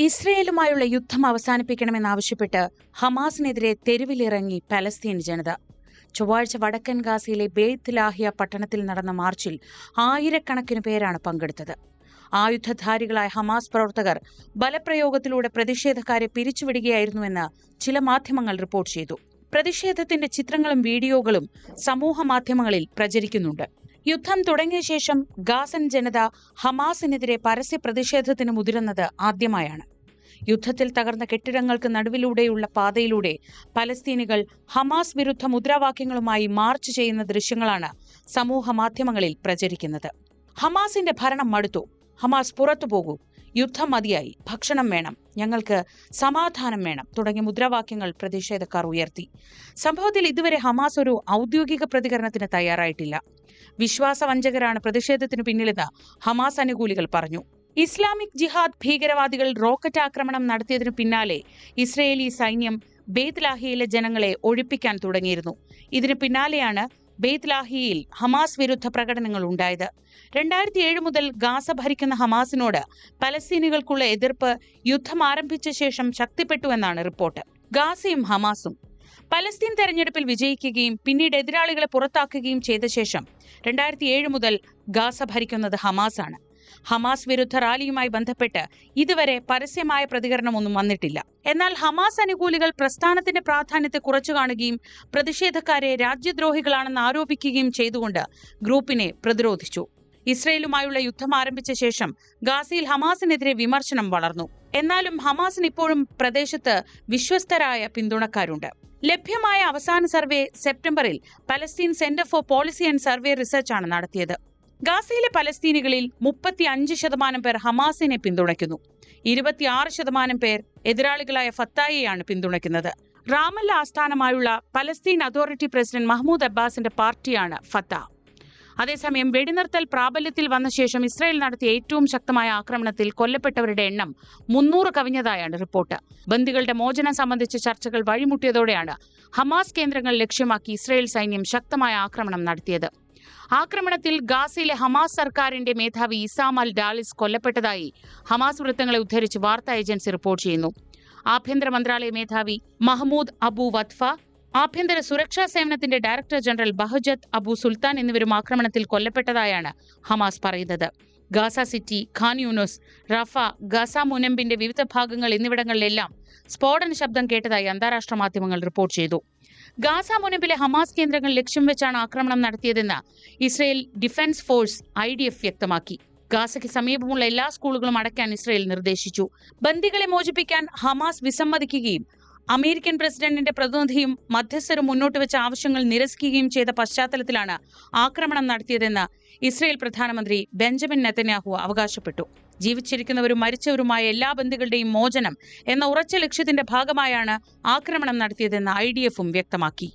ഇസ്രയേലുമായുള്ള യുദ്ധം അവസാനിപ്പിക്കണമെന്നാവശ്യപ്പെട്ട് ഹമാസിനെതിരെ തെരുവിലിറങ്ങി പലസ്തീൻ ജനത. ചൊവ്വാഴ്ച വടക്കൻ ഗാസയിലെ ബെയ്ത്ത് ലാഹിയ പട്ടണത്തിൽ നടന്ന മാർച്ചിൽ ആയിരക്കണക്കിന് പേരാണ് പങ്കെടുത്തത്. ആയുധധാരികളായ ഹമാസ് പ്രവർത്തകർ ബലപ്രയോഗത്തിലൂടെ പ്രതിഷേധക്കാരെ പിരിച്ചുവിടുകയായിരുന്നുവെന്ന് ചില മാധ്യമങ്ങൾ റിപ്പോർട്ട് ചെയ്തു. പ്രതിഷേധത്തിന്റെ ചിത്രങ്ങളും വീഡിയോകളും സമൂഹമാധ്യമങ്ങളിൽ പ്രചരിക്കുന്നുണ്ട്. യുദ്ധം തുടങ്ങിയ ശേഷം ഗാസൻ ജനത ഹമാസിനെതിരെ പരസ്യ പ്രതിഷേധത്തിന് മുതിരുന്നത് ആദ്യമായാണ്. യുദ്ധത്തിൽ തകർന്ന കെട്ടിടങ്ങൾക്ക് നടുവിലൂടെയുള്ള പാതയിലൂടെ പലസ്തീനികൾ ഹമാസ് വിരുദ്ധ മുദ്രാവാക്യങ്ങളുമായി മാർച്ച് ചെയ്യുന്ന ദൃശ്യങ്ങളാണ് സമൂഹ മാധ്യമങ്ങളിൽ പ്രചരിക്കുന്നത്. ഹമാസിന്റെ ഭരണം മടുത്തു, ഹമാസ് പുറത്തുപോകൂ, യുദ്ധം മതിയായി, ഭക്ഷണം വേണം, ഞങ്ങൾക്ക് സമാധാനം വേണം തുടങ്ങിയ മുദ്രാവാക്യങ്ങൾ പ്രതിഷേധക്കാർ ഉയർത്തി. സംഭവത്തിൽ ഇതുവരെ ഹമാസ് ഒരു ഔദ്യോഗിക പ്രതികരണത്തിന് തയ്യാറായിട്ടില്ല. വിശ്വാസവഞ്ചകരാണ് പ്രതിഷേധത്തിന് പിന്നിലെന്ന് ഹമാസ് അനുകൂലികൾ പറഞ്ഞു. ഇസ്ലാമിക് ജിഹാദ് ഭീകരവാദികൾ റോക്കറ്റ് ആക്രമണം നടത്തിയതിനു പിന്നാലെ ഇസ്രയേലി സൈന്യം ബെയ്ത്ത് ലാഹിയയിലെ ജനങ്ങളെ ഒഴിപ്പിക്കാൻ തുടങ്ങിയിരുന്നു. ഇതിനു പിന്നാലെയാണ് ബെയ്ത്ത് ലാഹിയയിൽ ഹമാസ് വിരുദ്ധ പ്രകടനങ്ങൾ ഉണ്ടായത്. 2007 മുതൽ ഗാസ ഭരിക്കുന്ന ഹമാസിനോട് പലസ്തീനികൾക്കുള്ള എതിർപ്പ് യുദ്ധം ആരംഭിച്ച ശേഷം ശക്തിപ്പെട്ടുവെന്നാണ് റിപ്പോർട്ട്. ഗാസയും ഹമാസും പലസ്തീൻ തെരഞ്ഞെടുപ്പിൽ വിജയിക്കുകയും പിന്നീട് എതിരാളികളെ പുറത്താക്കുകയും ചെയ്ത ശേഷം 2007 മുതൽ ഗാസ ഭരിക്കുന്നത് ഹമാസാണ്. ഹമാസ് വിരുദ്ധ റാലിയുമായി ബന്ധപ്പെട്ട് ഇതുവരെ പരസ്യമായ പ്രതികരണമൊന്നും വന്നിട്ടില്ല. എന്നാൽ ഹമാസ് അനുകൂലികൾ പ്രസ്ഥാനത്തിന്റെ പ്രാധാന്യത്തെ കുറച്ചു കാണുകയും പ്രതിഷേധക്കാരെ രാജ്യദ്രോഹികളാണെന്ന് ആരോപിക്കുകയും ചെയ്തുകൊണ്ട് ഗ്രൂപ്പിനെ പ്രതിരോധിച്ചു. ഇസ്രയേലുമായുള്ള യുദ്ധം ആരംഭിച്ച ശേഷം ഗാസയിൽ ഹമാസിനെതിരെ വിമർശനം വളർന്നു. എന്നാലും ഹമാസിന് ഇപ്പോഴും പ്രദേശത്ത് വിശ്വസ്തരായ പിന്തുണക്കാരുണ്ട്. ലഭ്യമായ അവസാന സർവേ സെപ്റ്റംബറിൽ Palestine centre for policy and survey research ആണ് നടത്തിയത്. ഗാസയിലെ പലസ്തീനികളിൽ 35% പേർ ഹമാസിനെ പിന്തുണയ്ക്കുന്നു. 26% പേർ എതിരാളികളായ ഫത്തായെയാണ് പിന്തുണയ്ക്കുന്നത്. റാമല്ല ആസ്ഥാനമായുള്ള പലസ്തീൻ അതോറിറ്റി പ്രസിഡന്റ് മഹ്മൂദ് അബ്ബാസിന്റെ പാർട്ടിയാണ് ഫത്ത. അതേസമയം വെടിനിർത്തൽ പ്രാബല്യത്തിൽ വന്ന ശേഷം ഇസ്രായേൽ നടത്തിയ ഏറ്റവും ശക്തമായ ആക്രമണത്തിൽ കൊല്ലപ്പെട്ടവരുടെ എണ്ണം 300 കവിഞ്ഞതായാണ് റിപ്പോർട്ട്. ബന്ദികളുടെ മോചനം സംബന്ധിച്ച ചർച്ചകൾ വഴിമുട്ടിയതോടെയാണ് ഹമാസ് കേന്ദ്രങ്ങൾ ലക്ഷ്യമാക്കി ഇസ്രായേൽ സൈന്യം ശക്തമായ ആക്രമണം നടത്തിയത്. ആക്രമണത്തിൽ ഗാസയിലെ ഹമാസ് സർക്കാരിന്റെ മേധാവി ഇസാം അൽ ഡാലിസ് കൊല്ലപ്പെട്ടതായി ഹമാസ് വൃത്തങ്ങളെ ഉദ്ധരിച്ച് വാർത്താ ഏജൻസി റിപ്പോർട്ട് ചെയ്യുന്നു. ആഭ്യന്തര മന്ത്രാലയ മേധാവി മഹ്മൂദ് അബു വത്ഫ, ആഭ്യന്തര സുരക്ഷാ സേവനത്തിന്റെ director general Bahjat Abu Sultan എന്നിവരും ആക്രമണത്തിൽ കൊല്ലപ്പെട്ടതായാണ് ഹമാസ് പറയുന്നത്. Gaza City, Khan Younis, Rafah, Gaza മുനമ്പിന്റെ വിവിധ ഭാഗങ്ങൾ എന്നിവിടങ്ങളിലെല്ലാം സ്ഫോടന ശബ്ദം കേട്ടതായി അന്താരാഷ്ട്ര മാധ്യമങ്ങൾ റിപ്പോർട്ട് ചെയ്തു. ഗാസ മുനമ്പിലെ ഹമാസ് കേന്ദ്രങ്ങൾ ലക്ഷ്യം വെച്ചാണ് ആക്രമണം നടത്തിയതെന്ന് ഇസ്രയേൽ ഡിഫൻസ് ഫോഴ്സ് IDF വ്യക്തമാക്കി. ഗാസയ്ക്ക് സമീപമുള്ള എല്ലാ സ്കൂളുകളും അടയ്ക്കാൻ ഇസ്രയേൽ നിർദ്ദേശിച്ചു. ബന്ദികളെ മോചിപ്പിക്കാൻ ഹമാസ് വിസമ്മതിക്കുകയും അമേരിക്കൻ പ്രസിഡന്റിന്റെ പ്രതിനിധിയും മധ്യസ്ഥരും മുന്നോട്ട് വെച്ച ആവശ്യങ്ങൾ നിരസിക്കുകയും ചെയ്ത പശ്ചാത്തലത്തിലാണ് ആക്രമണം നടത്തിയതെന്ന് ഇസ്രയേൽ പ്രധാനമന്ത്രി ബെഞ്ചമിൻ നെതന്യാഹു അവകാശപ്പെട്ടു. ജീവിച്ചിരിക്കുന്നവരും മരിച്ചവരുമായ എല്ലാ ബന്ദികളുടെയും മോചനം എന്ന ഉറച്ച ലക്ഷ്യത്തിന്റെ ഭാഗമായാണ് ആക്രമണം നടത്തിയതെന്ന് IDFും വ്യക്തമാക്കി.